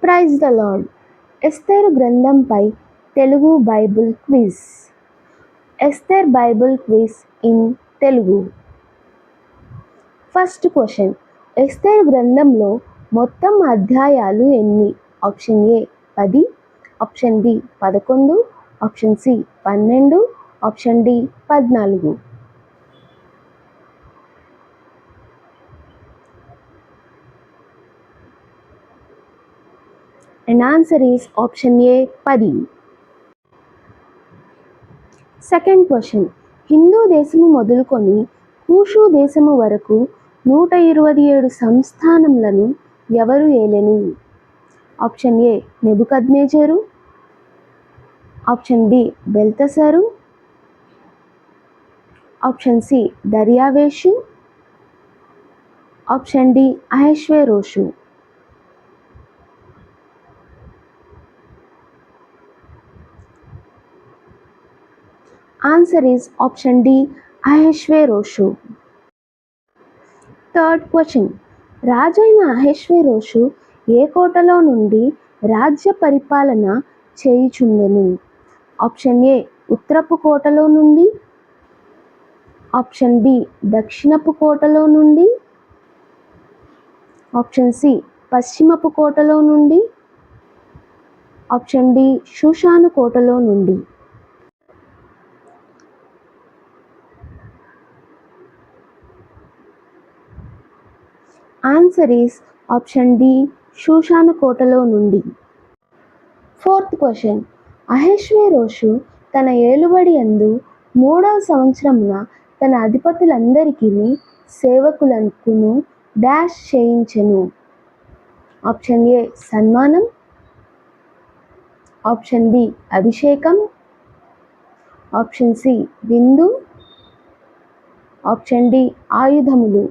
Praise the Lord. Esther గ్రంథంపై Telugu Bible quiz. Esther Bible quiz in Telugu. First question. Esther గ్రంథంలో మొత్తం అధ్యాయాలు ఎన్ని? Option A 10, option B 11, option C 12, option D 14. And answer is option A 10. Second question. హిందూ దేశము మొదలుకొని కూషు దేశము వరకు 127 సంస్థానములను ఎవరు ఏలెను? Option A Nebuchadnezzar, option B Belshazzar, option C దర్యావేషు, ఆప్షన్ డి అహష్వేరోషు. ఆన్సర్ ఈస్ ఆప్షన్ డి అహష్వేరోషు. Third question. రాజైన అహష్వేరోషు ఏ కోటలో నుండి రాజ్య పరిపాలన చేయుచుండెను? ఆప్షన్ ఏ ఉత్తరపు కోటలో నుండి, ఆప్షన్ బి దక్షిణపు కోటలో నుండి, ఆప్షన్ సి పశ్చిమపు కోటలో నుండి, ఆప్షన్ డి షూషాను కోటలో నుండి. ఆన్సర్ ఈస్ ఆప్షన్ డి షూషాను కోటలో నుండి. Fourth question. అహష్వేరోషు తన ఏలుబడి యందు 3వ సంవత్సరమున తన అధిపతులందరికీ సేవకులకును డాష్ చేయించెను? ఆప్షన్ ఏ సన్మానం, ఆప్షన్ బి అభిషేకం, ఆప్షన్ సి విందు, ఆప్షన్ డి ఆయుధములు.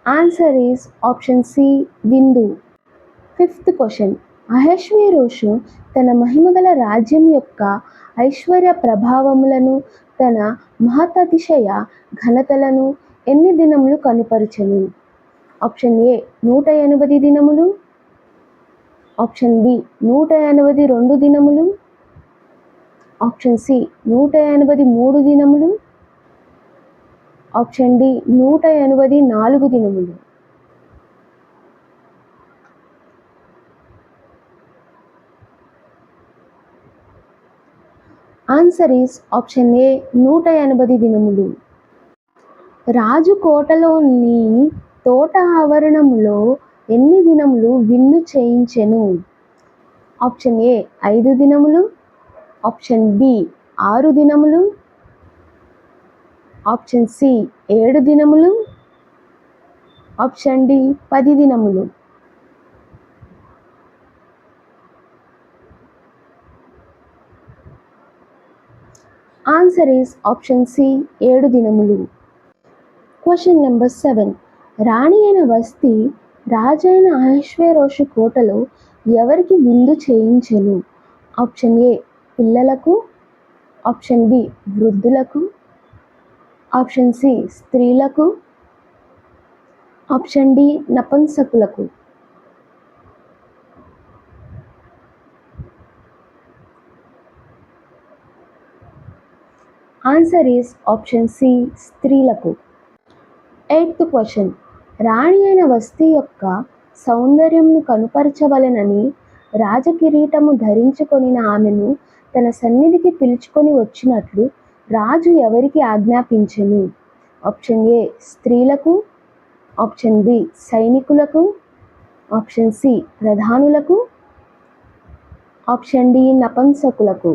ఆన్సర్ ఈస్ ఆప్షన్ సి విందు. Fifth question. అహష్వేరోషు తన మహిమగల రాజ్యం యొక్క ఐశ్వర్య ప్రభావములను, తన మహతతిశయ ఘనతలను ఎన్ని దినములు కనుపరచెను? ఆప్షన్ ఏ 180 దినములు, ఆప్షన్ బి 182 దినములు, ఆప్షన్ సి 183 దినములు, ఆప్షన్ డి 184 దినములు. ఆన్సర్ ఈస్ ఆప్షన్ ఏ 180 దినములు. రాజు కోటలోని తోట ఆవరణములో ఎన్ని దినములు విందు చేయించెను? ఆప్షన్ ఏ 5 దినములు, ఆప్షన్ బి 6 దినములు, ఆప్షన్ సి 7 దినములు, ఆప్షన్ డి 10 దినములు. ఆన్సర్ ఈస్ ఆప్షన్ సి 7 దినములు. Question number 7. రాణి అయిన వస్తి రాజైన అహష్వేరోషు కోటలో ఎవరికి విందు చేయించెను? ఆప్షన్ ఏ పిల్లలకు, ఆప్షన్ బి వృద్ధులకు, ఆప్షన్ సి స్త్రీలకు, ఆప్షన్ డి నపుంసకులకు. ఆన్సర్ ఈస్ ఆప్షన్ సి స్త్రీలకు. Eighth question. రాణి అయిన వస్తి యొక్క సౌందర్యమును కనుపరచవలెనని రాజకిరీటము ధరించుకొనిన ఆమెను తన సన్నిధికి పిలుచుకొని వచ్చినట్లు రాజు ఎవరికి ఆజ్ఞాపించెను? ఆప్షన్ ఏ స్త్రీలకు, ఆప్షన్ బి సైనికులకు, ఆప్షన్ సి ప్రధానులకు, ఆప్షన్ డి నపుంసకులకు.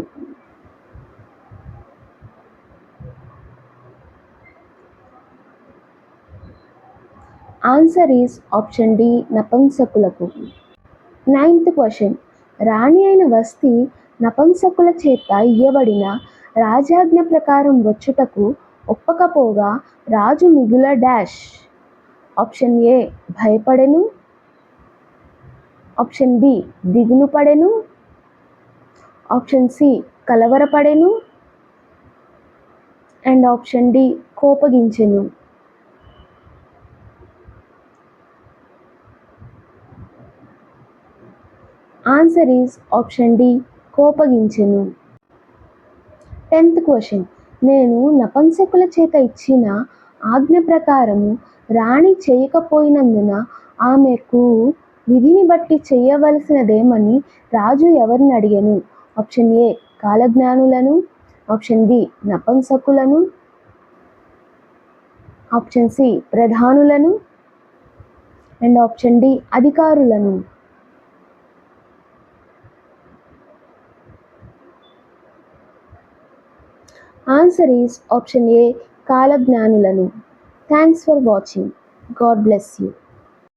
ఆన్సర్ ఈస్ ఆప్షన్ డి నపుంసకులకు. Ninth question. రాణి అయిన వస్తి నపుంసకుల చేత ఇయ్యబడిన రాజాజ్ఞ ప్రకారం వచ్చుటకు ఒప్పకపోగా రాజు మిగుల డాష్. ఆప్షన్ ఏ భయపడెను, ఆప్షన్ బి దిగులు పడెను, ఆప్షన్ సి కలవరపడెను, అండ్ ఆప్షన్ డి కోపగించెను. ఆన్సర్ ఈజ్ ఆప్షన్ డి కోపగించెను. 10th question. నేను నపుంసకుల చేత ఇచ్చిన ఆజ్ఞ ప్రకారము రాణి చేయకపోయినందున ఆమెకు విధిని బట్టి చేయవలసినదేమని రాజు ఎవరిని అడిగెను? ఆప్షన్ ఏ కాలజ్ఞానులను, ఆప్షన్ బి నపుంసకులను, ఆప్షన్ సి ప్రధానులను అండ్ ఆప్షన్ డి అధికారులను. ఆన్సర్ ఈస్ ఆప్షన్ ఏ కాలజ్ఞానులను. Thanks for watching. God bless you.